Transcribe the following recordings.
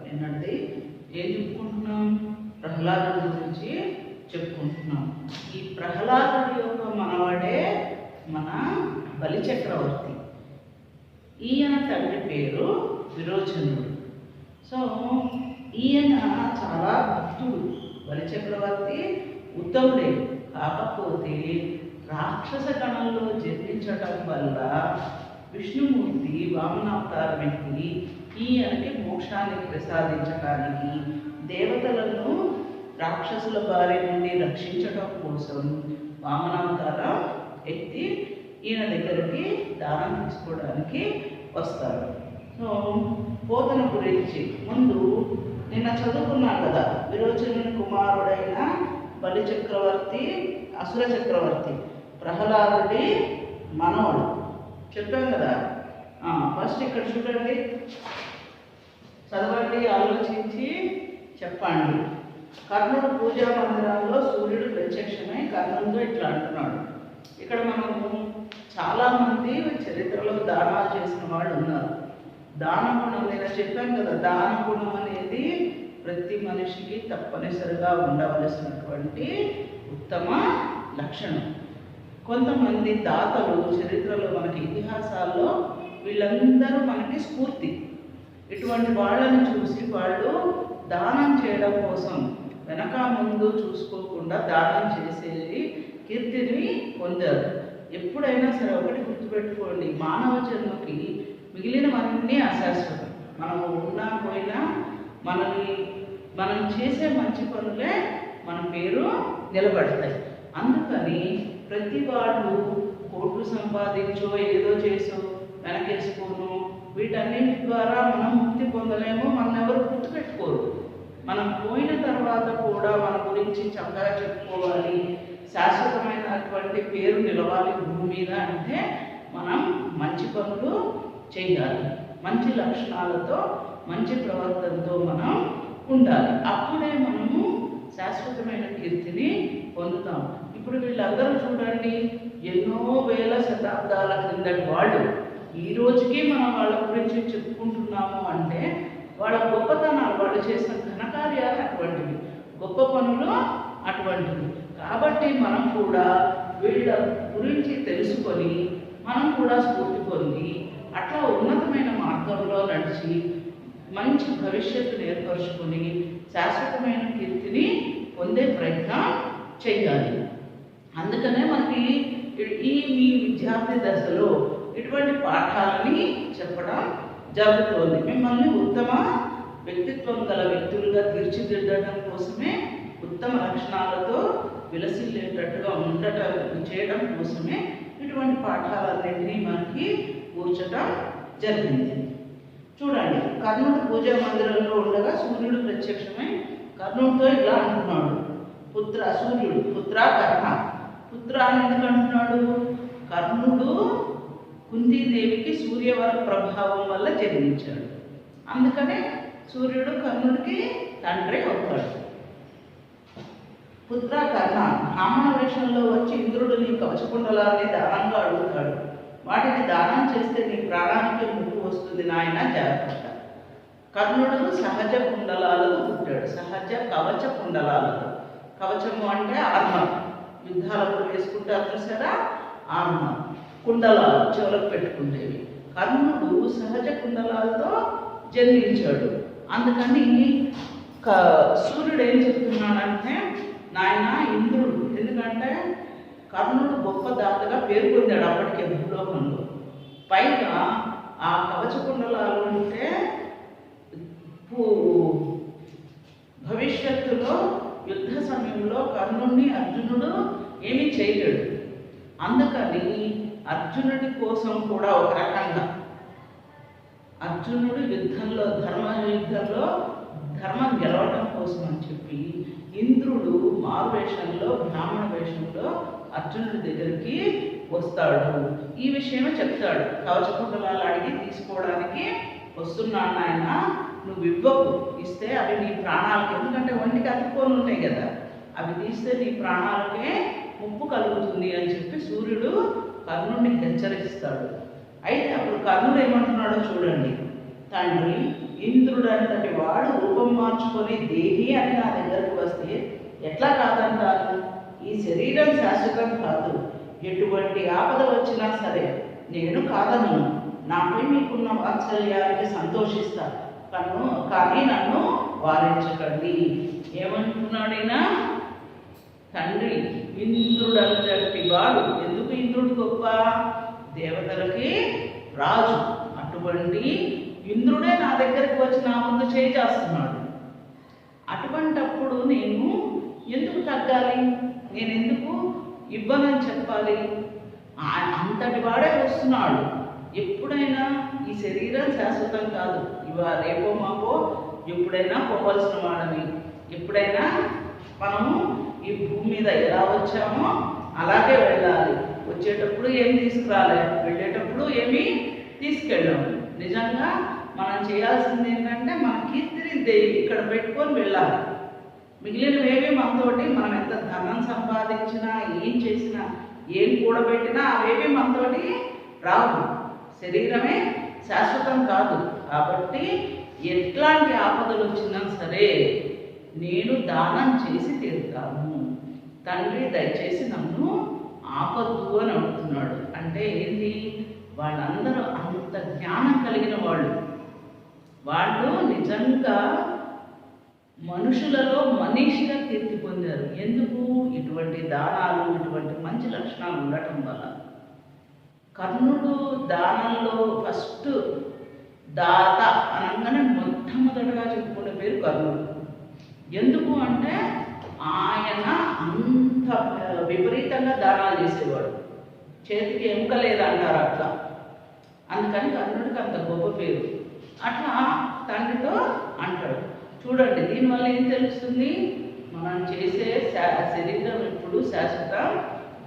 ఏంటంటే ఏం చెప్పుకుంటున్నాం? ప్రహ్లాదుడి గురించి చెప్పుకుంటున్నాం. ఈ ప్రహ్లాదుడి యొక్క మనవాడే మన బలిచక్రవర్తి. ఈయన తండ్రి పేరు విరోచనుడు. సో ఈయన చాలా భక్తుడు. బలిచక్రవర్తి ఉత్తముడే. కాకపోతే రాక్షస గణంలో జన్మించటం వల్ల విష్ణుమూర్తి వామనావతారం ఎత్తి ఈయనకి మోక్షాన్ని ప్రసాదించడానికి, దేవతలను రాక్షసుల బారి నుండి రక్షించడం కోసం వామనావతారం ఎత్తి ఈయన దగ్గరికి దానం తీసుకోవడానికి వస్తారు. సో పోతన గురించి ముందు నిన్న చదువుకున్నాను కదా, విరోచనుని కుమారుడైన బలి చక్రవర్తి అసుర చక్రవర్తి ప్రహ్లాదుడి మనవడు చెప్పాం కదా. ఫస్ట్ ఇక్కడ చూడండి, చదవండి, ఆలోచించి చెప్పండి. కర్ణుడు పూజా మందిరంలో సూర్యుడు ప్రత్యక్షమై కర్ణుడితో ఇట్లా అంటున్నాడు. ఇక్కడ మనము చాలామంది చరిత్రలో దానాలు చేసిన వాళ్ళు ఉన్నారు. దాన గుణం నేను చెప్పాను కదా, దాన గుణం అనేది ప్రతి మనిషికి తప్పనిసరిగా ఉండవలసినటువంటి ఉత్తమ లక్షణం. కొంతమంది దాతలు చరిత్రలో మనకి ఇతిహాసాల్లో వీళ్ళందరూ మనకి స్ఫూర్తి. ఇటువంటి వాళ్ళని చూసి వాళ్ళు దానం చేయడం కోసం వెనక ముందు చూసుకోకుండా దానం చేసేది కీర్తిని పొందారు. ఎప్పుడైనా సరే ఒకటి గుర్తుపెట్టుకోండి, మానవ జన్మకి మిగిలినవన్నీ అశాశ్వతం. మనం ఉన్నా పోయినా మనం చేసే మంచి పనులే మన పేరు నిలబడతాయి. అందుకని ప్రతి వాళ్ళు కోట్లు సంపాదించో ఏదో చేసో వెనకేసుకోను వీటన్నింటి ద్వారా మనం ముక్తి పొందలేము. మనం ఎవరు గుర్తుపెట్టుకోరు. మనం పోయిన తర్వాత కూడా మన గురించి చక్కగా చెప్పుకోవాలి, శాశ్వతమైనటువంటి పేరు నిలవాలి భూమి మీద అంటే మనం మంచి పనులు చేయాలి, మంచి లక్షణాలతో మంచి ప్రవర్తనతో మనం ఉండాలి. అప్పుడే మనము శాశ్వతమైన కీర్తిని పొందుతాం. ఇప్పుడు వీళ్ళందరూ చూడండి, ఎన్నో వేల శతాబ్దాల క్రిందటి వాళ్ళు ఈ రోజుకి మనం వాళ్ళ గురించి చెప్పుకుంటున్నాము అంటే వాళ్ళ గొప్పతనాలు, వాళ్ళు చేసిన ఘనకార్యాలు అటువంటివి, గొప్ప పనులు అటువంటివి. కాబట్టి మనం కూడా వీళ్ళ గురించి తెలుసుకొని మనం కూడా స్ఫూర్తి పొంది అట్లా ఉన్నతమైన మార్గంలో నడిచి మంచి భవిష్యత్తును ఏర్పరచుకొని శాశ్వతమైన కీర్తిని పొందే ప్రయత్నం చేయాలి. అందుకనే మనకి ఈ విద్యార్థి దశలో ఇటువంటి పాఠాలని చెప్పడం జరుగుతోంది. మిమ్మల్ని ఉత్తమ వ్యక్తిత్వం గల వ్యక్తులుగా తీర్చిదిద్దడం కోసమే, ఉత్తమ లక్షణాలతో విలసిల్లేటట్టుగా చేయడం కోసమే ఇటువంటి పాఠాలన్నింటినీ మనకి కూర్చడం జరిగింది. చూడండి, కర్ణుడు పూజా మందిరంలో ఉండగా సూర్యుడు ప్రత్యక్షమై కర్ణుడితో ఇలా అంటున్నాడు. సూర్యుడు పుత్ర కర్ణ. పుత్ర అని ఎందుకు అంటున్నాడు? కర్ణుడు కుంతీదేవికి సూర్యవర ప్రభావం వల్ల జన్మించాడు. అందుకనే సూర్యుడు కర్ణుడికి తండ్రి అవుతాడు. పుత్ర కర్ణ, బ్రాహ్మణ వేషంలో వచ్చి ఇంద్రుడు నీ కవచకుండలాన్ని దానంగా అడుగుతాడు. వాటిని దానం చేస్తే నీ ప్రాణానికి ముప్పు వస్తుంది నాయన, జాగ్రత్త. కర్ణుడు సహజ కుండలాలతో పుట్టాడు. సహజ కవచ కుండలాలతో. కవచము అంటే ఆర్మర్, యుద్ధాలకు వేసుకుంటారు చూసారా, ఆర్మర్. కుండలాలు చెవులకు పెట్టుకుంటేవి. కర్ణుడు సహజ కుండలాలతో జన్మించాడు. అందుకని సూర్యుడు ఏం చెప్తున్నాడంటే, నాయన ఇంద్రుడు, ఎందుకంటే కర్ణుడు గొప్ప దాతగా పేరు పొందాడు అప్పటికే భూలోకంలో. పైగా ఆ కవచ కుండలాలు ఉంటే భవిష్యత్తులో యుద్ధ సమయంలో కర్ణుడిని అర్జునుడు ఏమీ చేయలేడు. అందుకని అర్జునుడి కోసం కూడా ఒక రకంగా అర్జునుడు యుద్ధంలో ధర్మం గెలవడం కోసం అని చెప్పి ఇంద్రుడు మారు వేషంలో, బ్రాహ్మణ వేషంలో అర్జునుడి దగ్గరికి వస్తాడు. ఈ విషయమే చెప్తాడు. కవచకుండలాలు అడిగి తీసుకోవడానికి వస్తున్నాను ఆయన, నువ్వు ఇవ్వకు, ఇస్తే అవి నీ ప్రాణాలకి, ఎందుకంటే ఒంటికి అతుక్కొని ఉంటాయి కదా, అవి తీస్తే నీ ప్రాణాలకే ముప్పు కలుగుతుంది అని చెప్పి సూర్యుడు కర్ణుడిని హెచ్చరిస్తాడు. అయితే అప్పుడు కర్ణుడు ఏమంటున్నాడో చూడండి. తండ్రి, ఇంద్రుడు అంతటి వాడు రూపం మార్చుకొని దేహి అని నా దగ్గరకు వస్తే ఎట్లా కాదంటాను? ఈ శరీరం శాశ్వతం కాదు. ఎటువంటి ఆపద వచ్చినా సరే నేను కాదను. నాపై మీకున్న వాత్సల్యానికి సంతోషిస్తా, కానీ నన్ను వారించకండి. ఏమంటున్నాడైనా? తండ్రి ఇంద్రుడంతటి వాడు. ఎందుకు ఇంద్రుడు గొప్ప? దేవతలకి రాజు. అటువంటి ఇంద్రుడే నా దగ్గరికి వచ్చి నా ముందు చేయి చేస్తున్నాడు. అటువంటప్పుడు నేను ఎందుకు తగ్గాలి? నేను ఎందుకు ఇవ్వనని చెప్పాలి? అంతటి వాడే వస్తున్నాడు. ఎప్పుడైనా ఈ శరీరం శాశ్వతం కాదు. రేపో మాపో ఎప్పుడైనా పోవలసిన వాడని. ఎప్పుడైనా మనము ఈ భూమి మీద ఎలా వచ్చామో అలాగే వెళ్ళాలి. వచ్చేటప్పుడు ఏమి తీసుకురాలే, వెళ్ళేటప్పుడు ఏమీ తీసుకెళ్ళాము. నిజంగా మనం చేయాల్సింది ఏంటంటే మన కీర్తిని ఇక్కడ పెట్టుకొని వెళ్ళాలి. మిగిలినవేవి మనతోటి మనం ఎంత ధనం సంపాదించినా, ఏం చేసినా, ఏం కూడబెట్టినా అవేవి మనతోటి రావు. శరీరమే శాశ్వతం కాదు. కాబట్టి ఎట్లాంటి ఆపదలు వచ్చినా సరే నేను దానం చేసి తీరుతాను. తండ్రి దయచేసి నన్ను ఆపద్దు అని అడుగుతున్నాడు. అంటే ఏంటి? వాళ్ళందరూ అంత జ్ఞానం కలిగిన వాళ్ళు నిజంగా మనుషులలో మనీషిగా కీర్తి పొందారు. ఎందుకు? ఇటువంటి దానాలు, ఇటువంటి మంచి లక్షణాలు ఉండటం వల్ల. కర్ణుడు దానంలో ఫస్ట్ దాత అనగానే మొట్టమొదటిగా చెప్పుకునే పేరు కర్ణుడు. ఎందుకు అంటే ఆయన అంత విపరీతంగా దానాలు చేసేవాడు. చేతికి ఎముక లేదంటారు అట్లా. అందుకని కర్ణుడికి అంత గొప్ప పేరు. అట్లా తండ్రితో అంటాడు. చూడండి, దీనివల్ల ఏం తెలుస్తుంది? మనం చేసే శరీరం ఎప్పుడు శాశ్వతం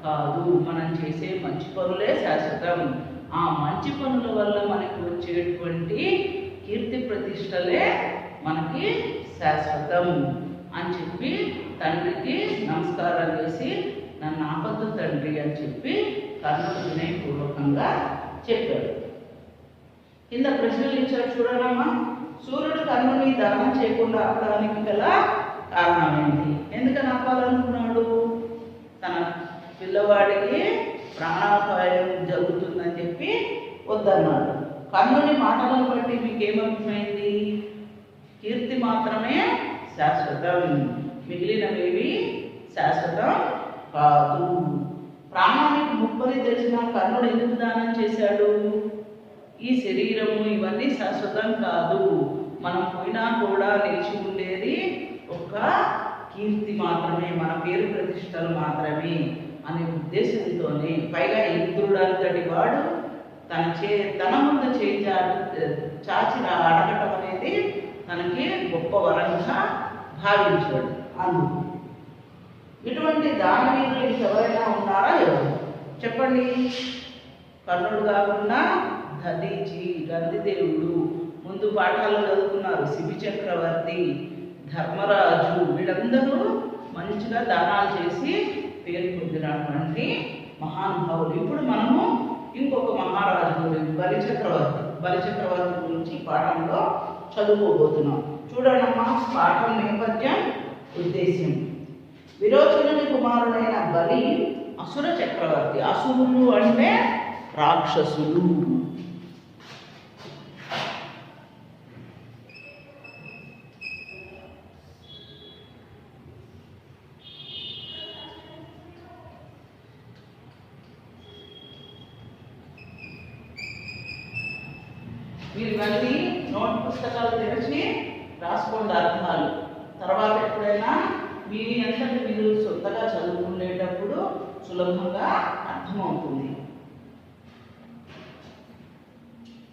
కాదు. మనం చేసే మంచి పనులే శాశ్వతం. ఆ మంచి పనుల వల్ల మనకి వచ్చేటువంటి కీర్తి ప్రతిష్టలే మనకి శాశ్వతం అని చెప్పి తండ్రికి నమస్కారం చేసి నన్ను ఆపద్దు తండ్రి అని చెప్పి కర్ణుడు వినయపూర్వకంగా చెప్పాడు. కింద ప్రశ్నలు ఇచ్చారు చూడనమ్మా. సూర్యుడు కర్ణుని దానం చేయకుండా ఆపడానికి గల కారణం ఏంటి? ఎందుకని ఆపాలనుకున్నాడు? తన పిల్లవాడికి ప్రాణాపాయం జరుగుతుందని చెప్పి వద్దన్నాడు. కర్ణుని మాటలను బట్టి మీకు ఏమర్థమైంది? కీర్తి మాత్రమే శాశ్వతం, మిగిలినవేవి శాశ్వతం కాదు. ప్రాణానికి ముప్పని తెలిసిన కర్ణుడు ఎందుకు దానం చేశాడు? ఈ శరీరము ఇవన్నీ శాశ్వతం కాదు, మనం పోయినా కూడా నిలిచి ఉండేది ఒక కీర్తి మాత్రమే, మన పేరు ప్రతిష్టలు మాత్రమే అనే ఉద్దేశంతోనే. పైగా ఇంద్రుడు అంతటి వాడు తన ముందు చాచి అడగటం అనేది తనకి గొప్ప వరంగా భావించాడు. అందుకు ఇటువంటి దానవీరులు ఇంకెవరైనా ఉన్నారా? ఎవరు చెప్పండి. కర్ణుడు కాకుండా దధీచి, నందిదేవుడు, ముందు పాఠాల్లో చదువుకున్నారు, శిబి చక్రవర్తి, ధర్మరాజు, వీళ్ళందరూ మంచిగా దానాలు చేసి పేరు పొందినటువంటి మహానుభావులు. ఇప్పుడు మనము ఇంకొక మహారాజు బలిచక్రవర్తి గురించి పాఠంలో చదువుకోబోతున్నాం. చూడండమ్మా, పాఠం నేపథ్యం, ఉద్దేశ్యం. విరోచనుని కుమారుడైన బలి అసుర చక్రవర్తి. అసురులు అంటే రాక్షసులు. మీరు మళ్ళీ నోట్ పుస్తకాలు తెరిచి రాసుకోండి అర్థాలు. తర్వాత ఎప్పుడైనా మీ అంతటి మీరు సొంతగా చదువుకునేటప్పుడు సులభంగా అర్థమవుతుంది.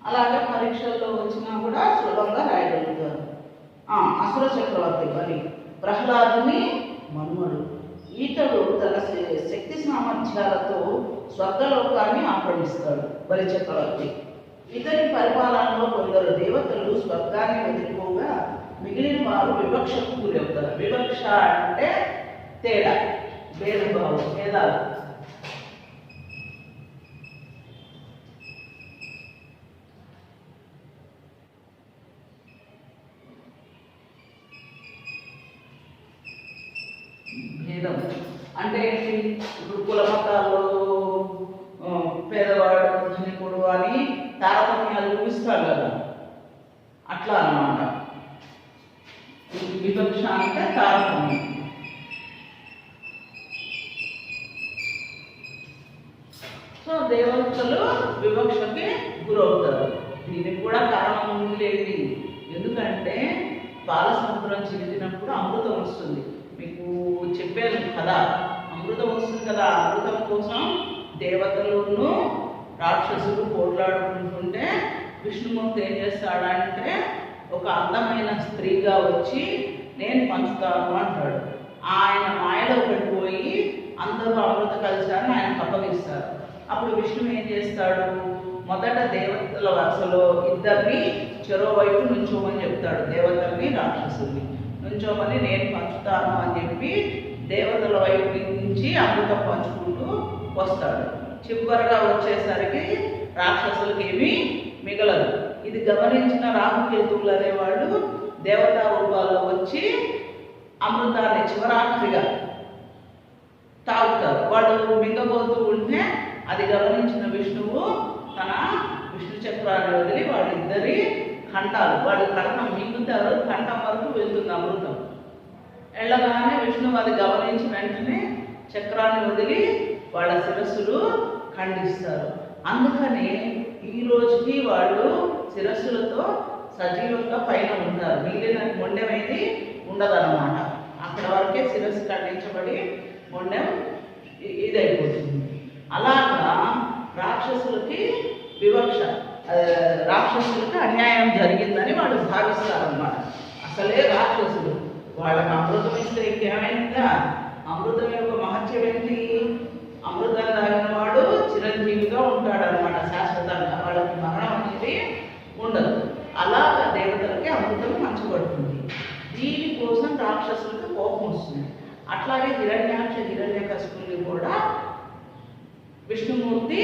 అలాగే పరీక్షల్లో వచ్చినా కూడా సులభంగా రాయగలుగుతారు. అసుర చక్రవర్తి బలి ప్రహ్లాదుని మనుమడు. ఈతడు తన శక్తి సామర్థ్యాలతో స్వర్గలోకాన్ని ఆక్రమిస్తాడు బలి చక్రవర్తి. ఇతని పరిపాలనలో కొందరు దేవతలు స్వర్గాన్ని వదిలిపోగా మిగిలిన వారు వివక్షకు గురవుతారు. వివక్ష అంటే తేడా, భేదభావం, భేదాలు. భేదం అంటే ఏంటి? ఇప్పుడు కుల మతాల్లో పేదవాడు ధనికుడు అని తారతమ్యాలు చూపిస్తాడు కదా, అట్లా అన్నమాట. వివక్ష అంటే తారతమ్యం. సో దేవతలు వివక్షకి గురవుతారు. దీనికి కూడా కారణం ఉంది లేండి. ఎందుకంటే బాల సముద్రం చిలికినప్పుడు అమృతం వస్తుంది. మీకు చెప్పాను కదా, అమృతం వస్తుంది కదా. అమృతం కోసం దేవతలను రాక్షసులు పోట్లాడుకుంటుంటే విష్ణుమూర్తి ఏం చేస్తాడంటే ఒక అందమైన స్త్రీగా వచ్చి నేను పంచుతాను అంటాడు. ఆయన మాయలో పడిపోయి అందరూ అమృత కలశాన్ని ఆయనకు అప్పగిస్తారు. అప్పుడు విష్ణువు ఏం చేస్తాడు? మొదట దేవతల వరుసలో ఇద్దరిని చెరోవైపు నుంచోమని చెప్తాడు. దేవతల్ని రాక్షసుల్ని నుంచోమని నేను పంచుతాను అని చెప్పి దేవతల వైపు నుంచి అమృతం పంచుకుంటూ వస్తాడు. చివరిగా వచ్చేసరికి రాక్షసులకి ఏమీ మిగలదు. ఇది గమనించిన రాహుకేతువులు అనేవాళ్ళు దేవతా రూపాల్లో వచ్చి అమృతాన్ని చివరాఖరిగా తాగుతారు. వాళ్ళు మింగబోతూ ఉంటే అది గమనించిన విష్ణువు తన విష్ణు చక్రాన్ని వదిలి వాళ్ళిద్దరి కంఠాలు, వాళ్ళు కంఠం మింగుతారు, కంఠం వరకు వెళ్తుంది అమృతం. వెళ్ళగానే విష్ణువు అది గమనించి వెంటనే చక్రాన్ని వదిలి వాళ్ళ శిరస్సులు ఖండిస్తారు. అందుకని ఈ రోజుకి వాళ్ళు శిరస్సులతో సజీవంగా పైన ఉంటారు. మిగిలిన మొండెమైంది ఉండదన్నమాట. అక్కడ వరకే శిరస్సు ఖండించబడి మొండెం ఇదైపోతుంది. అలాగా రాక్షసులకి వివక్ష, రాక్షసులకి అన్యాయం జరిగిందని వాళ్ళు భావిస్తారన్నమాట. అసలే రాక్షసులు, వాళ్ళకి అమృతం ఇస్తే ఇంకేమైందా? అమృతం యొక్క మహత్యం ఏంటి? అమృతం తాగిన వాడు చిరంజీవిగా ఉంటాడనమాట, శాశ్వతంగా. వాళ్ళకి మరణం అనేది ఉండదు. అలాగా దేవతలకి అమృతం పంచబడుతుంది. దీనికోసం రాక్షసులకు కోపం వస్తుంది. అట్లాగే హిరణ్యాక్ష హిరణ్యకశిపుల్ని కూడా విష్ణుమూర్తి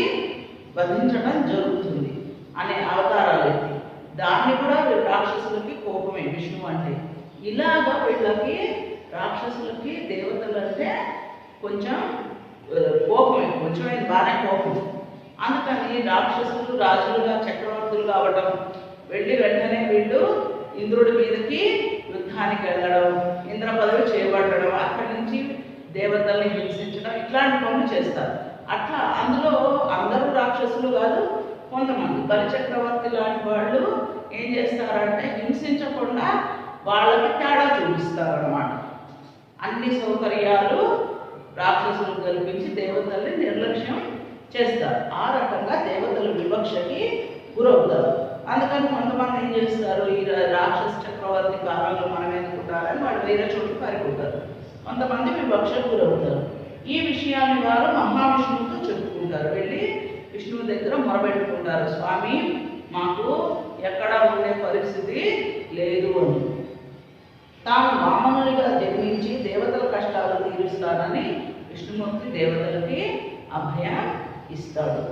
వధించడం జరుగుతుంది అనే అవతారాలు ఎత్తి. దాన్ని కూడా రాక్షసులకి కోపమే విష్ణువు అంటే. ఇలాగా వీళ్ళకి రాక్షసులకి దేవతలు అంటే కొంచెం కోపమే, కొంచెమే బాగానే కోపం. అందుకని రాక్షసులు రాజులుగా చక్రవర్తులు కావటం, వెళ్ళి వెంటనే వీళ్ళు ఇంద్రుడి మీదకి యుద్ధానికి వెళ్ళడం, ఇంద్ర పదవి చేపట్టడం, అక్కడి నుంచి దేవతల్ని హింసించడం, ఇట్లాంటి పనులు చేస్తారు. అట్లా అందులో అందరూ రాక్షసులు కాదు, కొంతమంది బలిచక్రవర్తి లాంటి వాళ్ళు ఏం చేస్తారంటే హింసించకుండా వాళ్ళకి తేడా చూపిస్తారు అన్నమాట. అన్ని సౌకర్యాలు రాక్షసులు కల్పించి దేవతల్ని నిర్లక్ష్యం చేస్తారు. ఆ రకంగా దేవతల వివక్షకి గురవుతారు. అందుకని కొంతమంది ఏం చేస్తారు, ఈ రాక్షస చక్రవర్తి కాలంలో మనం ఎందుకుంటారని వాళ్ళు వేరే చోటు పారిపోతారు. కొంతమంది వివక్షకు గురవుతారు. ఈ విషయాన్ని వారు మహావిష్ణువుతో చెప్పుకుంటారు. వెళ్ళి విష్ణువు దగ్గర మొరబెట్టుకుంటారు, స్వామి మాకు ఎక్కడా ఉండే పరిస్థితి లేదు అని. తాను వామనునిగా జన్మించి దేవతల కష్టాలు తీరుస్తానని విష్ణుమూర్తి దేవతలకి అభయం ఇస్తాడు.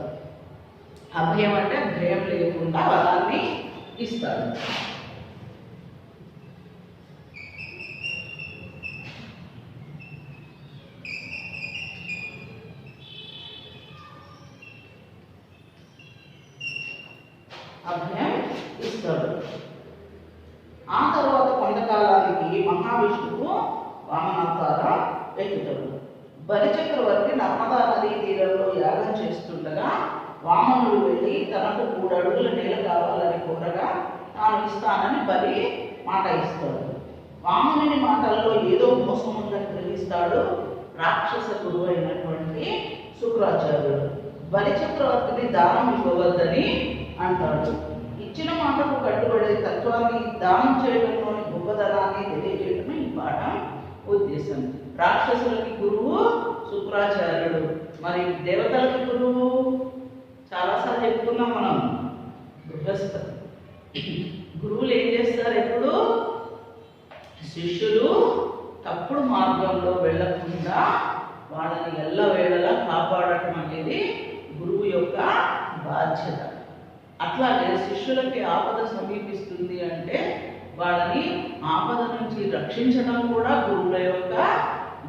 అభయం అంటే భయం లేకుండా వరాన్ని ఇస్తాడు. అభయం ఇస్తాడు. ఆ తర్వాత కొంతకాలానికి మహావిష్ణువు వామనావతారం ఎత్తుతాడు. బలిచక్రవర్తి నర్మదా నదీ తీరంలో యాగం చేస్తుండగా వామనుడు వెళ్ళి తనకు 3 అడుగుల నేల కావాలని కోరగా తాను ఇస్తానని బలి మాట ఇస్తాడు. వామనుని మాటల్లో ఏదో మోసం ఉందని గ్రహిస్తాడు రాక్షస గురువు అయినటువంటి శుక్రాచార్యుడు. బలిచక్రవర్తిని దానం ఇవ్వవద్దని అంటాడు. ఇచ్చిన మాటకు కట్టుబడే తత్వాన్ని దానం చేయడంలోని గొప్పతనాన్ని తెలియజేయడమే ఈ పాఠం ఉద్దేశం. రాక్షసులకి గురువు శుక్రాచార్యుడు, మరి దేవతలకి గురువు చాలాసార్లు చెప్పుకున్నాం మనం, బృహస్పతి. గురువులు ఏం చేస్తారు? ఎప్పుడు శిష్యులు తప్పుడు మార్గంలో వెళ్ళకుండా వాళ్ళని ఎల్లవేళలా కాపాడటం అనేది గురువు యొక్క బాధ్యత. అట్లాగే శిష్యులకి ఆపద సమీపిస్తుంది అంటే వాళ్ళని ఆపద నుంచి రక్షించడం కూడా గురువుల యొక్క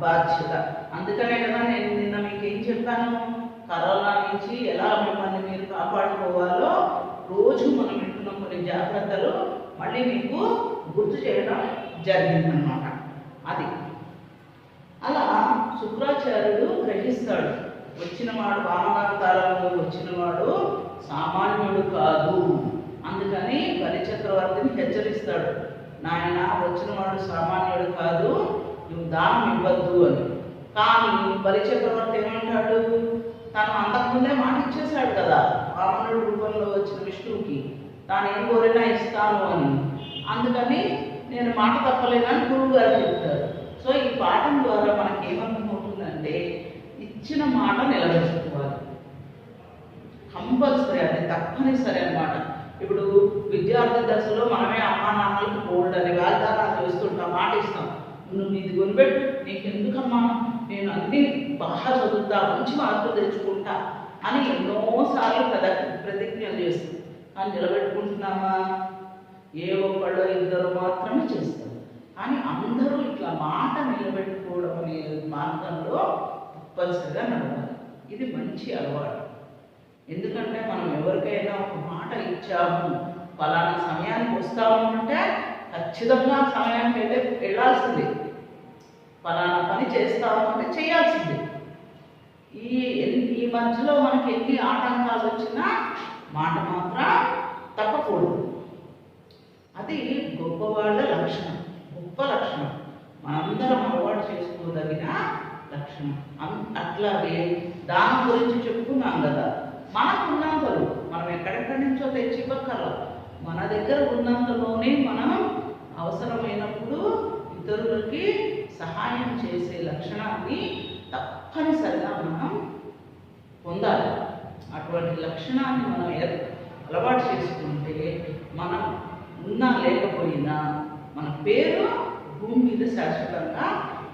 బాధ్యత. అందుకనే కదా నేను నిన్న మీకు ఏం చెప్పాను, కరోనా నుంచి ఎలా మిమ్మల్ని మీరు కాపాడుకోవాలో రోజు మనం వింటున్న కొన్ని జాగ్రత్తలు మళ్ళీ మీకు గుర్తు చేయడం జరిగిందనమాట. అది అలా శుక్రాచార్యుడు గ్రహిస్తాడు, వచ్చినవాడు వామనావతారంలో వచ్చినవాడు సామాన్యుడు కాదు. అందుకని బలిచక్రవర్తిని హెచ్చరిస్తాడు, నాయన వచ్చినవాడు సామాన్యుడు కాదు, నువ్వు దానం ఇవ్వద్దు అని. కానీ బలిచక్రవర్తి ఏమంటాడు, తను అంతకుముందే మాట ఇచ్చేశాడు కదా వామనుడి రూపంలో వచ్చిన విష్ణువుకి, తాను ఏం కోరినా ఇస్తాను అని. అందుకని నేను మాట తప్పలేదని గురువు గారు చెప్తారు. సో ఈ పాఠం ద్వారా మనకి ఏమర్థమవుతుందంటే, ఇచ్చిన మాట నిలబెట్టుకోవాలి, కంపల్సరీ, అది తప్పనిసరి అన్నమాట. ఇప్పుడు విద్యార్థి దశలో మనమే అమ్మా నాన్నలకు బోల్డ్ అని వాగ్దానాలు చేస్తుంటాం, మాట ఇస్తాం, నువ్వు ఇది కొనిపెట్టు, నీకు ఎందుకమ్మా, నేను అన్ని బాగా చదువుతా, మంచి మార్కులు తెచ్చుకుంటా అని ఎన్నోసార్లు ప్రతిజ్ఞలు చేస్తాం. కానీ నిలబెట్టుకుంటున్నామా? ఏ ఒక్కళ్ళు ఇద్దరు మాత్రమే చేస్తారు. కానీ అందరూ ఇట్లా మాట నిలబెట్టుకోవడం అనే మార్గంలో తప్పనిసరిగా నడవాలి. ఇది మంచి అలవాటు. ఎందుకంటే మనం ఎవరికైనా ఒక మాట ఇచ్చాము, ఫలానా సమయానికి వస్తాము అంటే ఖచ్చితంగా సమయానికి వెళ్ళాల్సిందే, ఫలానా పని చేస్తాము అంటే చేయాల్సిందే. ఈ మధ్యలో మనకి ఎన్ని ఆటంకాలు వచ్చినా మాట మాత్రం తప్పకూడదు. అది గొప్పవాళ్ళ లక్షణం, గొప్ప లక్షణం, మనందరం అలవాటు చేసుకోదగిన లక్షణం. అట్లాగే దానం గురించి చెప్పుకున్నాం కదా, మనకు ఉన్నంతలో మనం ఎక్కడెక్కడి నుంచో తెచ్చివ్వక్కర్లా, మన దగ్గర ఉన్నంతలోనే మనం అవసరమైనప్పుడు ఇతరులకి సహాయం చేసే లక్షణాన్ని తప్పనిసరిగా మనం పొందాలి. అటువంటి లక్షణాన్ని మనం అలవాటు చేసుకుంటే మనం ఉన్నా లేకపోయినా మన పేరు భూమి మీద శాశ్వతంగా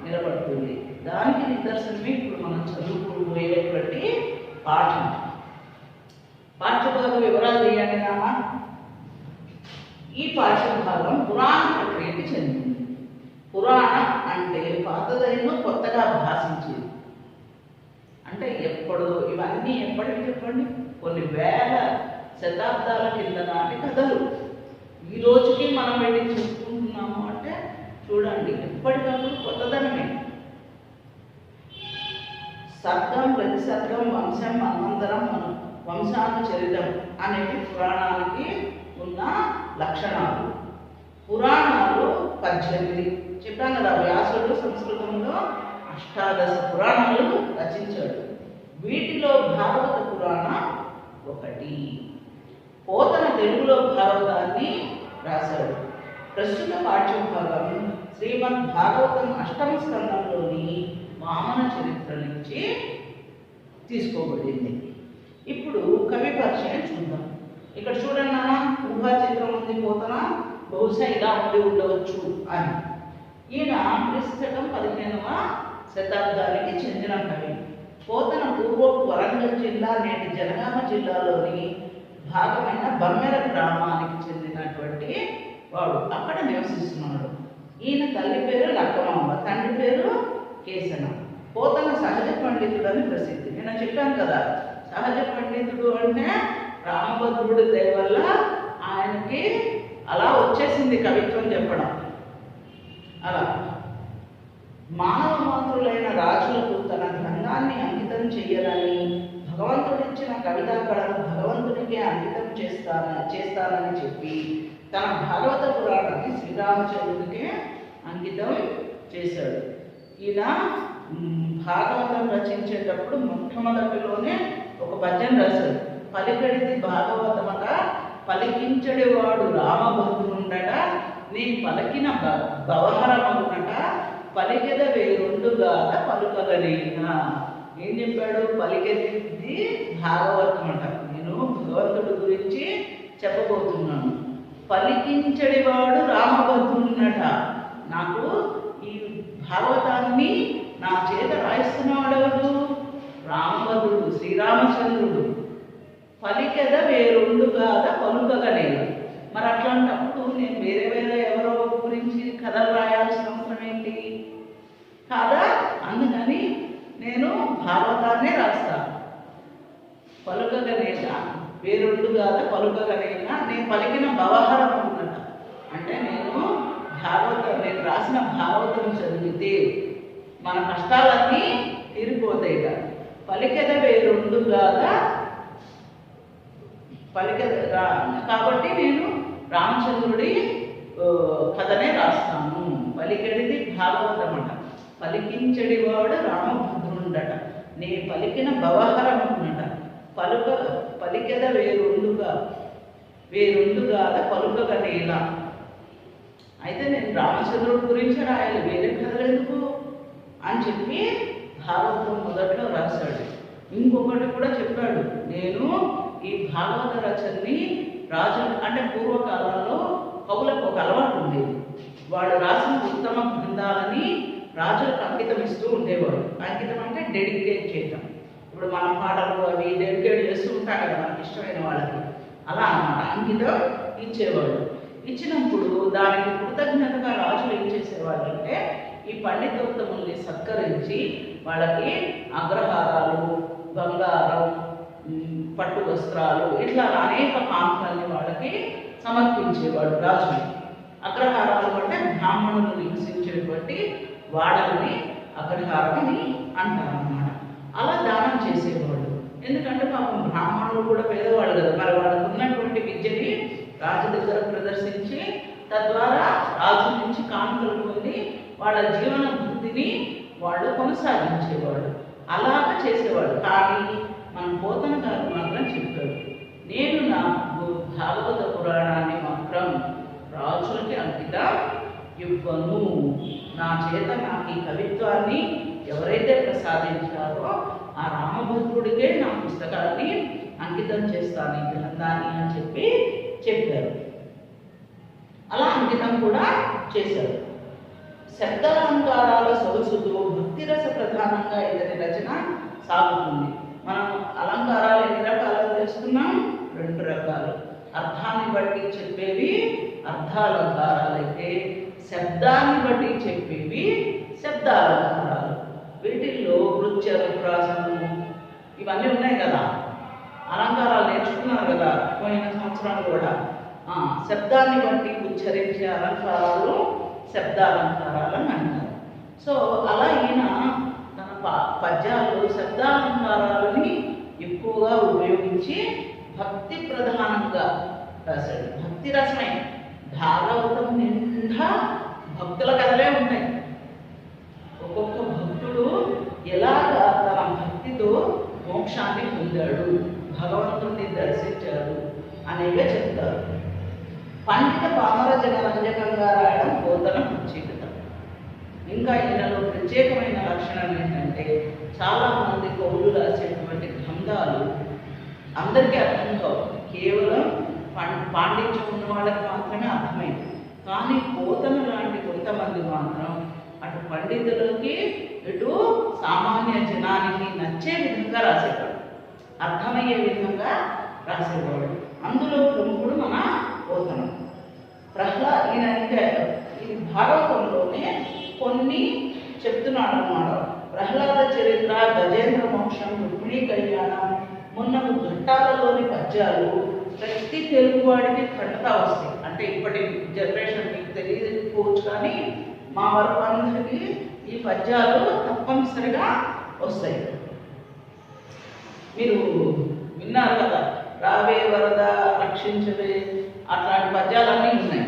నిలబడుతుంది. దానికి నిదర్శనమే ఇప్పుడు మనం చదువుకోబోయేటువంటి పాఠం. పాఠ్యభాగ వివరాలు తీయండి నామా. ఈ పాఠ్యభాగం పురాణ ప్రక్రియకి చెందింది. పురాణం అంటే పాతదైన కొత్తగా భాషించేది. అంటే ఎప్పుడు ఇవన్నీ ఎప్పటికి చెప్పండి, కొన్ని వేల శతాబ్దాల కింద నాటి కథలు ఈ రోజుకి మనం వెళ్ళి చెప్పుకుంటున్నాము అంటే చూడండి, ఎప్పటికప్పుడు కొత్తదనమే. సర్గం, ప్రతి సర్గం, వంశం, మన్వంతరం, వంశానుచరితం అనేవి పురాణానికి ఉన్న లక్షణాలు. పురాణాలు 18 చెప్పాను కదా, వ్యాసుడు సంస్కృతంలో 18 పురాణాలు రచించాడు. వీటిలో భాగవత పురాణం ఒకటి. పోతన తెలుగులో భాగవతాన్ని రాశాడు. ప్రస్తుత పాఠ్యభాగం శ్రీమద్ భాగవతం 8వ స్కందంలోని వామన చరిత్ర నుంచి తీసుకోబడింది. ఇప్పుడు కవి పరిచయం చూద్దాం. ఇక్కడ చూడండి నాన్న, ఊహా చిత్రం ఉంది, పోతన బహుశా ఇలా ఉండి ఉండవచ్చు అని. ఈయన క్రీస్తు 15వ శతాబ్దానికి చెందిన కవి. పోతన పూర్వపు వరంగల్ జిల్లా, నేటి జనగామ జిల్లాలోని భాగమైన బమ్మెర గ్రామానికి చెందినటువంటి వాడు. అక్కడ నివసిస్తున్నాడు. ఈయన తల్లి పేరు లక్కమాంబ, తండ్రి పేరు కేసన. పోతన సహజ పండితుడు అని ప్రసిద్ధి. నేను చెప్పాను కదా, సహజ పండితుడు అంటే రామభద్రుడి దయ వల్ల ఆయనకి అలా వచ్చేసింది కవిత్వం చెప్పడం. అలా మానవ మాతృలైన రాజులకు తన గ్రంథాన్ని అంకితం చెయ్యాలని, భగవంతుడిచ్చిన కవితా కళను భగవంతుడికే అంకితం చేస్తానని చెప్పి తన భాగవత పురాణాన్ని శ్రీరామచంద్రుడికే అంకితం చేశాడు. ఈయన భాగవతం రచించేటప్పుడు మొట్టమొదటిలోనే ఒక పద్యం రాశాడు. పలికడిది భాగవతమట, పలికించడివాడు రామభద్రుండట, నీ పలికిన భవహరమగునట, పలికెద వేరుండుగాక పలుకగలేనా. ఏం చెప్పాడు? పలికెది భాగవతం అట. నేను భగవంతుడి గురించి చెప్పబోతున్నాను. పలికించడివాడు రామభద్రున్నట, నాకు ఈ భాగవతాన్ని నా చేత రాయిస్తున్నవాడెవడు? రామభద్రుడు, శ్రీరామచంద్రుడు. పలికెద వేరుండుగాక పలుకగలేను. మరి అట్లాంటప్పుడు నేను వేరే ఎవరో గురించి కథలు రాయాల్సిన అవసరం ఏంటి? కాదా? భాగవతాన్నే రాస్తాను. పలుకగనేన వేరుండు కాదా పలుకగనేన నేను పలికిన భవహరం అన్నట. అంటే నేను రాసిన భాగవతం చదివితే మన కష్టాలన్నీ తీరిపోతాయి కదా. పలికెద వేరుండు కాదా కాబట్టి నేను రామచంద్రుడి కథనే రాస్తాను. పలికెడిది భాగవతం అట, పలికించడివాడు రామభద్రుండట. నే పలికిన భవహరం అన్నట. పలికెద వేరుండుగాల పలుకగనేలా. అయితే నేను రామచంద్రుడి గురించి రాయాలి, వేరే కథలు ఎందుకు అని చెప్పి భాగవతం మొదట్లో రాశాడు. ఇంకొకటి కూడా చెప్పాడు, నేను ఈ భాగవత రచనని రాజు అంటే పూర్వకాలంలో కవులకు ఒక అలవాటు ఉండేది. వాడు రాసిన ఉత్తమ గ్రంథాలని రాజులకు అంకితం ఇస్తూ ఉండేవాడు. అంకితం అంటే డెడికేట్ చేయటం. ఇప్పుడు మనం పాటలు అవి డెడికేట్ చేస్తూ ఉంటాం కదా మనకి ఇష్టమైన వాళ్ళకి, అలా అన్నమాట అంకితం ఇచ్చేవాడు. ఇచ్చినప్పుడు దానికి కృతజ్ఞతగా రాజులు ఏం చేసేవాళ్ళు అంటే ఈ పండితోత్తముల్ని సత్కరించి వాళ్ళకి అగ్రహారాలు, బంగారం, పట్టు వస్త్రాలు ఇట్లా అనేక కానుకల్ని వాళ్ళకి సమర్పించేవాడు రాజుని. అగ్రహారాలు అంటే బ్రాహ్మణులు నివసించేటువంటి వాడల్ని అగ్రహారం అని అంటారన్నమాట. అలా దానం చేసేవాడు. ఎందుకంటే పాపం బ్రాహ్మణులు కూడా పేదవాళ్ళు కదా, మరి వాళ్ళకు ఉన్నటువంటి విద్యని రాజు దగ్గర ప్రదర్శించి తద్వారా రాజు నుంచి కానుకలు పొంది వాళ్ళ జీవన వృత్తిని వాళ్ళు కొనసాగించేవాడు. అలాగా చేసేవాడు. కానీ మన పోతన గారు మాత్రం చెప్పాడు, నేను నా భాగవత పురాణాన్ని మాత్రం రాజులకి అంకితం ఇవ్వను. నా చేత నాకు ఈ కవిత్వాన్ని ఎవరైతే ప్రసాదించారో ఆ రామభద్రుడికే నా పుస్తకాన్ని అంకితం చేస్తాను, ఈ గ్రంథాన్ని అని చెప్పారు. అలా అంకితం కూడా చేశారు. శబ్దాలంకారాల సొగసుతో భక్తిరస ప్రధానంగా ఇతని రచన సాగుతుంది. మనం అలంకారాలు ఎన్ని రకాలు తెలుసుకున్నాం? 2 రకాలు. అర్థాన్ని బట్టి చెప్పేవి అర్థాలంకారాలు అయితే, శబ్దాన్ని బట్టి చెప్పేవి శబ్దాలంకారాలు. వీటిల్లో వృత్యనుప్రాసము ఇవన్నీ ఉన్నాయి కదా, అలంకారాలు నేర్చుకున్నారు కదా పోయిన సంవత్సరం కూడా. శబ్దాన్ని బట్టి ఉచ్చరించే అలంకారాలు శబ్దాలంకారాలని అంటారు. సో అలా ఈయన తన పద్యాల్లో శబ్దాలంకారాలని ఎక్కువగా ఉపయోగించి భక్తి ప్రధానంగా రాశాడు. భక్తి రసమే. భాగవతం నిండా భక్తుల కథలే ఉంటాయి. ఒక్కొక్క భక్తుడు ఎలాగా తన భక్తితో మోక్షాన్ని పొందాడు, భగవంతుడిని దర్శించాడు అనేవే చెప్తారు. పండిత పామర జనరంజకంగా రాయడం పోతన ప్రత్యేకత. ఇంకా ఈయనలో ప్రత్యేకమైన లక్షణం ఏంటంటే చాలామంది కవులు రాసేటువంటి గ్రంథాలు అందరికీ అర్థం కావు, కేవలం పాండిత్యం ఉన్న వాళ్ళకి మాత్రమే అర్థమైంది. కానీ పోతన లాంటి కొంతమంది మాత్రం అటు పండితులకి ఇటు సామాన్య జనానికి నచ్చే విధంగా రాసేవాడు, అర్థమయ్యే విధంగా రాసేవాడు. అందులో ప్రముఖుడు మన పోతన. ఈ భాగవతంలోనే కొన్ని చెప్తున్నాడు అన్నమాట. ప్రహ్లాద చరిత్ర, గజేంద్ర మోక్షం, రుక్మిణీ కళ్యాణం మొన్నకు ఘట్టాలలోని పద్యాలు ప్రతి తెలుగువాడికి ఖండతా వస్తాయి. అంటే ఇప్పటి జనరేషన్ మీకు తెలియకపోవచ్చు, కానీ మా వరకు అందరికీ ఈ పద్యాలు తప్పనిసరిగా వస్తాయి. మీరు విన్నారు కదా, రావే వరద రక్షించవే, అట్లాంటి పద్యాలన్నీ ఉన్నాయి.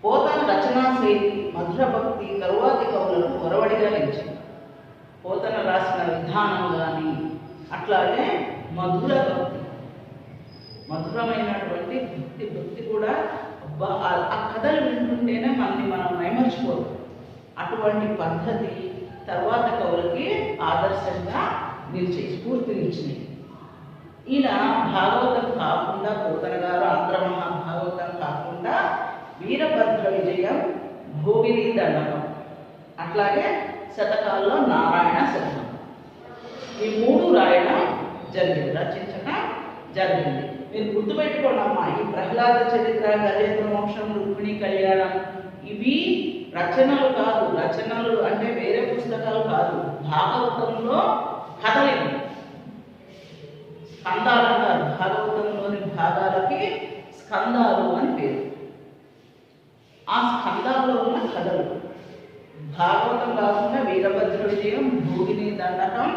పోతన రచనా శైలి మధుర భక్తి తరువాతి కవులను ఒరవడిగా నిలిచింది. పోతన రాసిన విధానం కానీ అట్లాగే మధుర భక్తి, మధురమైనటువంటి భక్తి కూడా ఆ కథలు వింటుంటేనే మనం మైమర్చిపోతాం. అటువంటి పద్ధతి తర్వాత కవులకి ఆదర్శంగా నిలిచే స్ఫూర్తినిచ్చినాయి. ఈయన భాగవతం కాకుండా, పోతన గారు ఆంధ్రమహాభాగవతం కాకుండా వీరభద్ర విజయం, భోగిని దండకం, అట్లాగే శతకాల్లో నారాయణ శతకం, ఈ 3 రాయడం జరిగింది, రచించడం జరిగింది. మీరు గుర్తుపెట్టుకోండి అమ్మా, ఈ ప్రహ్లాద చరిత్ర, గజేంద్ర మోక్షం, రుక్మిణీ కళ్యాణం ఇవి రచనలు కాదు. రచనలు అంటే వేరే పుస్తకాలు భాగవతంలో కథలేవి స్కందాలు అంటారు. భాగవతంలోని భాగాలకి స్కందాలు అని పేరు. ఆ స్కందాల్లో ఉన్న కథలు భాగవతం కాకుండా వీరభద్ర విజయం, భోగిని దండకం,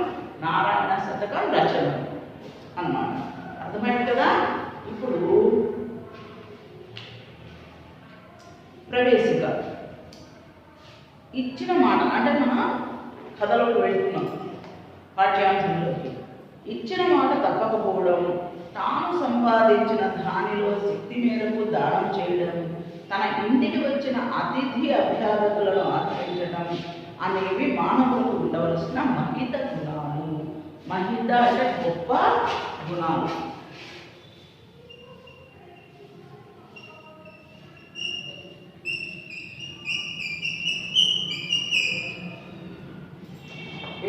నారాయణ శతకం రచన అన్నమాట. అర్థమైంది కదా. ఇప్పుడు ప్రవేశిక ఇచ్చిన మాట అంటే మన కథలోకి వెళ్తున్నాం. పాఠ్యాంశంలోకి ఇచ్చిన మాట తప్పకపోవడం, తాను సంపాదించిన దానిలో శక్తి మేరకు దానం చేయడం, తన ఇంటికి వచ్చిన అతిథి అభ్యాగతులను ఆచరించడం అనేవి మానవులకు ఉండవలసిన మహిత గుణాలు. మహిత అంటే గొప్ప గుణాలు.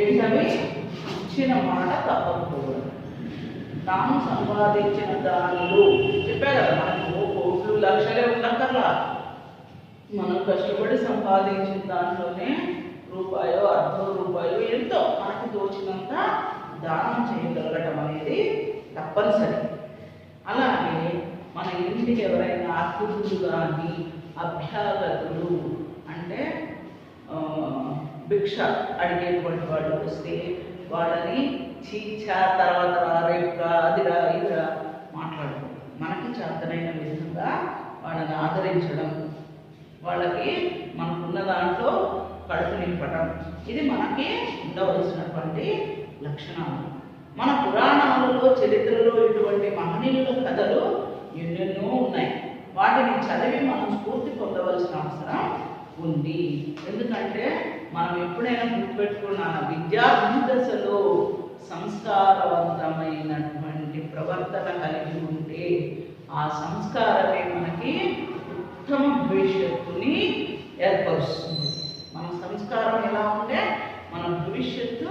ఏంటవి? ఇచ్చిన మాట తప్పకపోవడం, తాను సంపాదించిన దానిలో చెప్పా కదా, మనకు కోట్లు లక్షలే ఉండక్కర్లా, మనం కష్టపడి సంపాదించిన దాంట్లోనే రూపాయో ₹1 ఎంతో మనకు తోచినంత దానం చేయగలగటం అనేది తప్పనిసరి. అలాగే మన ఇంటికి ఎవరైనా అతిథులు కానీ అభ్యాగతులు అంటే భిక్ష అడిగేటువంటి వాళ్ళు వస్తే వాళ్ళని చీచా తర్వాత రేపుగా అదిరా ఇదిరా మాట్లాడడం, మనకి చేతనైన విధంగా వాళ్ళని ఆదరించడం, వాళ్ళకి మనకున్న దాంట్లో కడుపు నింపడం, ఇది మనకి ఉండవలసినటువంటి లక్షణాలు. మన పురాణాలలో చరిత్రలో ఇటువంటి మహనీయుల కథలు ఎన్నెన్నో ఉన్నాయి. వాటిని చదివి మనం స్ఫూర్తి పొందవలసిన అవసరం ఉంది. ఎందుకంటే మనం ఎప్పుడైనా గుర్తుపెట్టుకున్న విద్యాభ్యాసలో సంస్కారవంతమైనటువంటి ప్రవర్తన కలిగి ఉంటే ఆ సంస్కారమే మనకి ఉత్తమ భవిష్యత్తుని ఏర్పరుస్తుంది. మన సంస్కారం ఎలా ఉంటే మన భవిష్యత్తు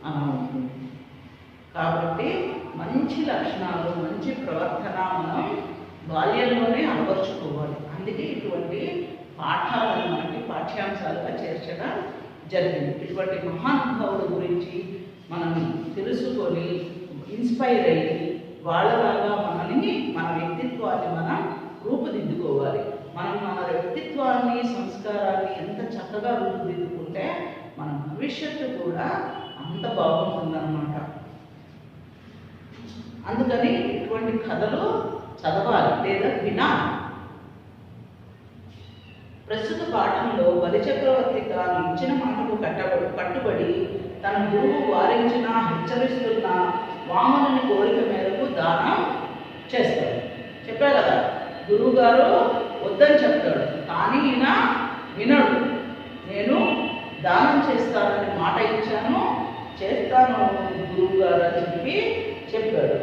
అలా ఉంటుంది. కాబట్టి మంచి లక్షణాలు, మంచి ప్రవర్తన మనం బాల్యంలోనే అలవర్చుకోవాలి. అందుకే ఇటువంటి పాఠాలను మనకి పాఠ్యాంశాలుగా చేర్చడం జరిగింది. ఇటువంటి మహానుభావుల గురించి మనం తెలుసుకొని ఇన్స్పైర్ అయ్యి వాళ్ళలాగా మనని మన వ్యక్తిత్వాన్ని మనం రూపుదిద్దుకోవాలి. మనం మన వ్యక్తిత్వాన్ని, సంస్కారాన్ని ఎంత చక్కగా రూపుదిద్దుకుంటే మన భవిష్యత్తు కూడా అంత బాగుంటుందన్నమాట. అందుకని ఇటువంటి కథలు చదవాలి లేదా వినాలి. ప్రస్తుత పాఠంలో బలిచక్రవర్తి తాను ఇచ్చిన మాటకు కట్టుబడి తన గురువు వారించిన హెచ్చరిస్తున్న వామనుని కోరిక మేరకు దానం చేస్తాడు. చెప్పా కదా, గురువు గారు వద్దని చెప్తాడు, కానీ ఈయన వినడు. నేను దానం చేస్తానని మాట ఇచ్చాను, చేస్తాను గురువు గారు అని చెప్పాడు.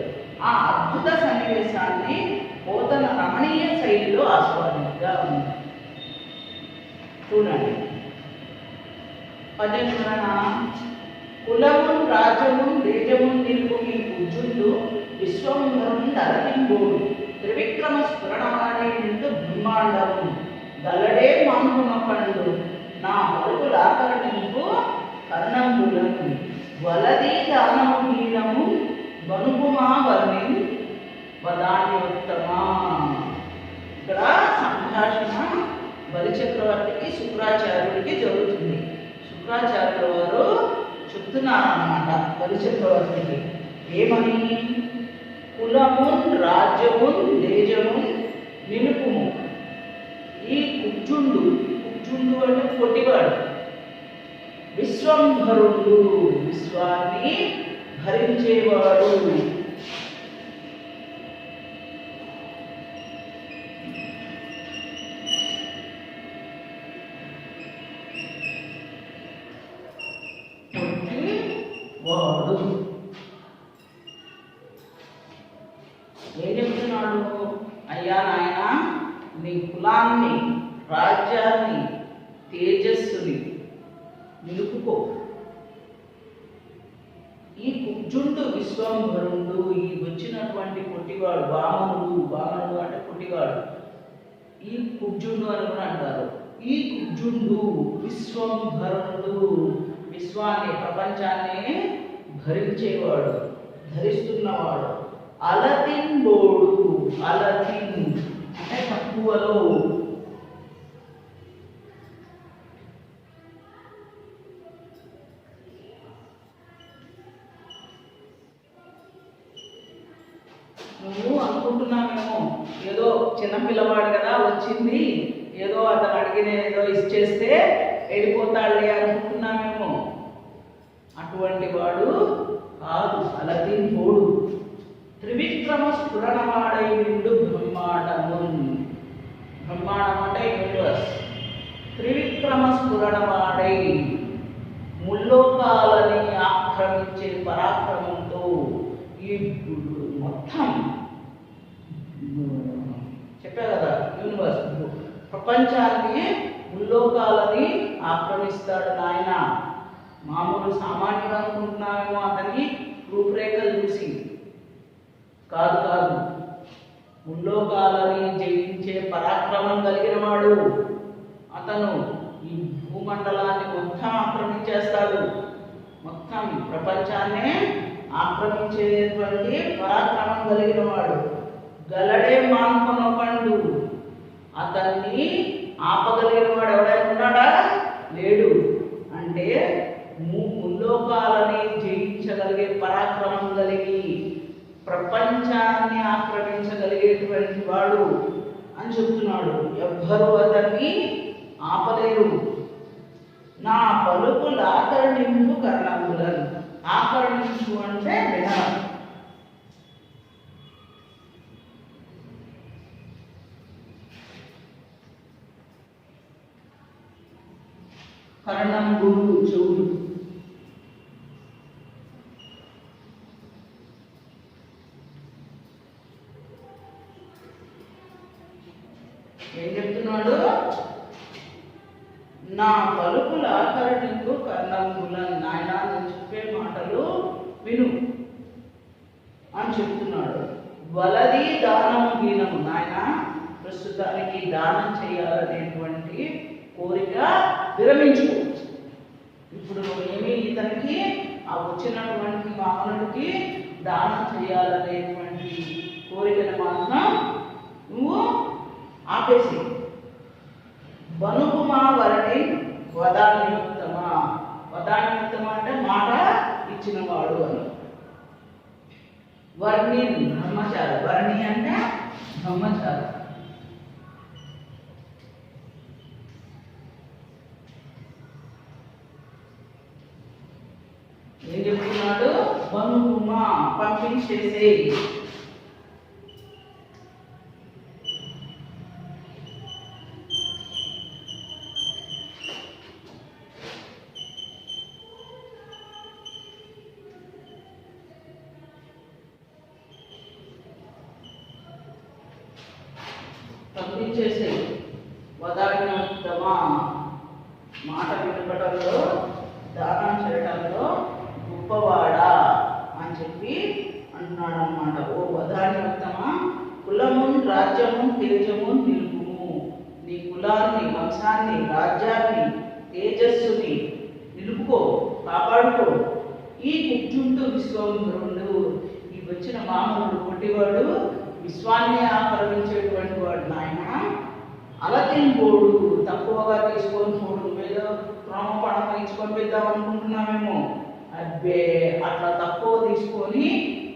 ఆ అద్భుత సన్నివేశాన్ని పోతన రమణీయ శైలిలో ఆస్వాదించగా ఉంది. చూడండి పద్యం చూడనా. కులమున్ రాజ్యమున్ దేజమున్ నిలుపు ఈ పూజ్యుడు విశ్వంభరం దళింబోడు త్రివిక్రమ స్ఫురణమాడే నిండు బ్రహ్మాండము గల్లడే మాంగుమ పండు నా పలుకులాకరణింపు కర్ణంబులను వలది దానము హీనము బనుకుమా వర్ణి వదాన్యోత్తమా. ఇక్కడ సంభాషణ బలిచక్రవర్తికి శుక్రాచార్యుడికి జరుగుతుంది. శుక్రాచార్యుల వారు చెప్తున్నారన్నమాట బలిచక్రవర్తికి ఏమని, కులమున్ రాజ్యమున్ దేజమున్ నిలుపుము. ఈ కుజుండు అంటే పొట్టివాడు, విశ్వంభరుడు విశ్వాన్ని భరించేవాడు, వాడు ఏం చెప్తున్నాడు, అయ్యా నాయన నీ కులాన్ని, రాజ్యాన్ని, తేజస్సుని నిలుపుకో. ఈ కుజుండు విశ్వంభరుడు, ఈ వచ్చినటువంటి పొట్టివాడు వామనుడు అంటే పొట్టివాడు, ఈ కుజుండు అని కూడా అంటారు. ఈ కుజుండు విశ్వంభరుడు, విశ్వ విశ్వాన్ని ప్రపంచాన్ని భరించేవాడు, ధరిస్తున్నవాడు. అలతింబోడు, అలతిన్ అంటే తక్కువలో. నువ్వు అనుకుంటున్నామేమో ఏదో చిన్నపిల్లవాడు కదా వచ్చింది, ఏదో అతను అడిగిన ఏదో ఇచ్చేస్తే వెళ్ళిపోతాడులే అనుకుంటున్నామేమో. అటువంటి వాడు కాదు అలతింబోడు. త్రివిక్రమ స్ఫురణవాడై నిండు బ్రహ్మాండమున్. బ్రహ్మాండం అంటే యూనివర్స్. త్రివిక్రమ స్ఫురణవాడై ముల్లోకాలని ఆక్రమించే పరాక్రమంతో ఈ మొత్తం చెప్పా కదా యూనివర్స్ ప్రపంచాన్ని ముల్లోకాలని ఆక్రమిస్తాడు నాయన. మామూలు సామాన్యుడు అనుకుంటున్నామేమో అతని రూపురేఖలు చూసి. కాదు కాదు, ముల్లోకాలని జయించే పరాక్రమం కలిగిన వాడు అతను. ఈ భూమండలాన్ని మొత్తం ఆక్రమించేస్తాడు, మొత్తం ప్రపంచాన్నే ఆక్రమించేటువంటి పరాక్రమం కలిగిన వాడు. గలడే మాన్కొనొకండు, అతన్ని ఆపగలిగిన వాడు ఎవడైనా ఉన్నాడా? లేడు. అంటే ముల్లోకాలని జయించగలిగే పరాక్రమం కలిగి ప్రపంచాన్ని ఆక్రమించగలిగేటువంటి వాడు అని చెప్తున్నాడు. ఎవ్వరూ అతన్ని ఆపలేరు. నా పలుకులు ఆకరణింపు కర్ణములను. ఆకరణించు అంటే వినడం. కర్ణం గురు చెవులు. ఏం చెప్తున్నాడు? నా పలుకుల ఆకరణకు కర్ణములను. నాయన నేను చెప్పే మాటలు విను అని చెప్తున్నాడు. వలది దానము హీనము. నాయన ప్రస్తుతానికి దానం చేయాలనేటువంటి కోరిక విరమించుకో. ఇప్పుడు నువ్వేమి ఇతనికి ఆ వచ్చినటువంటి మానవుడికి దానం చేయాలనేటువంటి కోరికను మాత్రం నువ్వు ఆపేసి. వనుకుమా వరణి వదాన్యుత్తమా. వదాన్యుత్తమా అంటే మాట ఇచ్చినవాడు అని. వర్ణి బ్రహ్మచారి. వర్ణి అంటే బ్రహ్మచారి. ఏం చెప్తున్నాడు? వనుకుమా పంపించేసే. పంపించేసే. వదాన్యోత్తమా మాట వినపడంలో దానం చేయడంలో గొప్పవాడా అని చెప్పి అంటున్నాడు అన్నమాట. ఓ వదాన్యోత్తమా, కులమున్ రాజ్యమున్ తేజమున్ నిలుపుము. నీ కులాన్ని, వంశాన్ని, రాజ్యాన్ని, తేజస్సుని నిలుపుకో, కాపాడుకో. ఈ కుక్షుంటూ విశ్వంభరుడు. ఈ వచ్చిన మామూలు కొట్టివాడు విశ్వాన్ని ఆక్రమించేటువంటి వాడు నాయన. అలతింబోడు, తక్కువగా తీసుకొని పోడు. నువ్వేదో క్రమపణం ఇచ్చుకొని పెద్దాం అనుకుంటున్నామేమో. అబ్బే, అట్లా తక్కువ తీసుకొని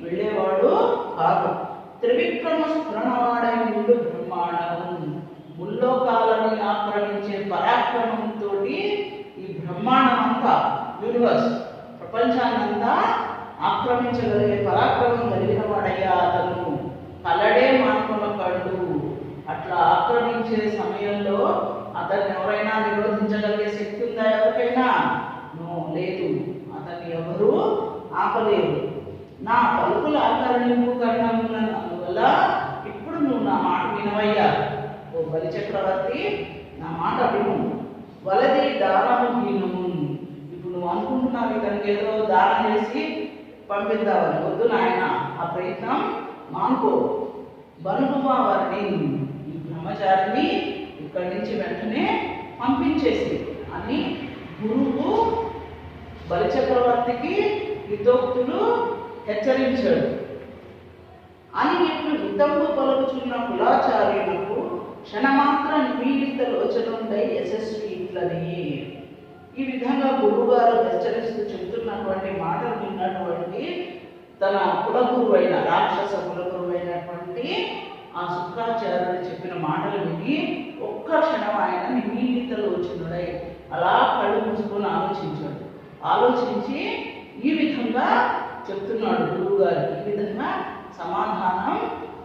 వెళ్ళేవాడు కాదు. త్రివిక్రమ స్ఫురణవాడై నిండు బ్రహ్మాండం. ముల్లోకాలని ఆక్రమించే పరాక్రమంతో ఈ బ్రహ్మాండం అంతా, యూనివర్స్ ప్రపంచాన్నంతా ఆక్రమించగలిగే పరాక్రమం కలిగిన వాడయ్యా అతను. కలడే మాన్కొనకండు. అట్లా ఆక్రమించే సమయంలో అతన్ని ఎవరైనా నిరోధించగలిగే శక్తి ఉందా ఎవరికైనా? నో, లేదు. అతన్ని ఎవరు ఆపలేరు. నా పలుకుల ఆకరణింపు కర్ణములను. అందువల్ల ఇప్పుడు నువ్వు నా మాట వినవయ్యా. ఓ బలి చక్రవర్తి, నా మాట విను. వలది దానము హీనము. ఇప్పుడు నువ్వు అనుకుంటున్నావు ఇతనికి ఏదో దానం చేసి పంపిద్దామని. వద్దు నాయన, ఆ ప్రయత్నం మానుకో. బనుకుమా వారిని, ఈ బ్రహ్మచారిని ఇక్కడి నుంచి వెంటనే పంపించేసి అని గురువు బలిచక్రవర్తికి హితోక్తులు హెచ్చరించాడు. అని ఇట్లు హితంబు పలుకుచున్న కులాచార్యులకు క్షణమాత్ర నిమీలిత లోచనుండై యశస్వి ఇట్లని. ఈ విధంగా గురువుగారు హెచ్చరిస్తూ చెబుతున్నటువంటి మాటలు విన్నటువంటి తన కులగురువు అయిన రాక్షస కులగురువు అయినటువంటి ఆ శుక్రాచార్యుడు చెప్పిన మాటలు విని ఒక్క క్షణం ఆయన నిమీలిత లోచనుడై అలా కళ్ళు మూసుకొని ఆలోచించి ఈ విధంగా చెప్తున్నాడు గురువు గారికి. ఈ విధంగా సమాధానం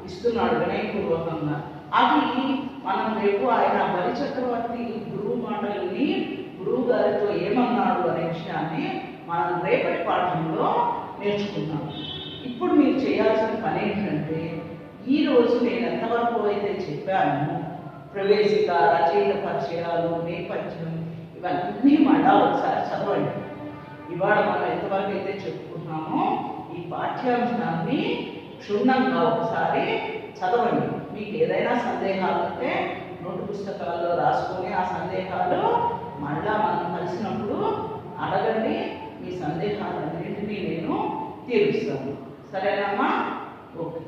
ఇస్తున్నాడు వినయపూర్వకంగా. అది మనం రేపు ఆయన బలిచక్రవర్తి గురువు మాటలని గురువు గారితో ఏమన్నాడు అనే విషయాన్ని మనం రేపటి పాఠంలో నేర్చుకున్నాం. ఇప్పుడు మీరు చేయాల్సిన పని ఏంటంటే, ఈరోజు నేను ఎంతవరకు అయితే చెప్పాను, ప్రవేశిక, రచయిత పరిచయాలు, నేపథ్యం, ఇవన్నీ మళ్ళా ఒకసారి చదవండి. ఇవాళ మనం ఎంతవరకు అయితే చెప్పుకున్నామో ఈ పాఠ్యాంశాన్ని క్షుణ్ణంగా ఒకసారి చదవండి. మీకు ఏదైనా సందేహాలు ఉంటే నోటు పుస్తకాల్లో రాసుకొని ఆ సందేహాలు మళ్ళా మనం కలిసినప్పుడు అడగండి. మీ సందేహాలన్నింటినీ నేను తీరుస్తాను. సరేనమ్మా? ఓకే.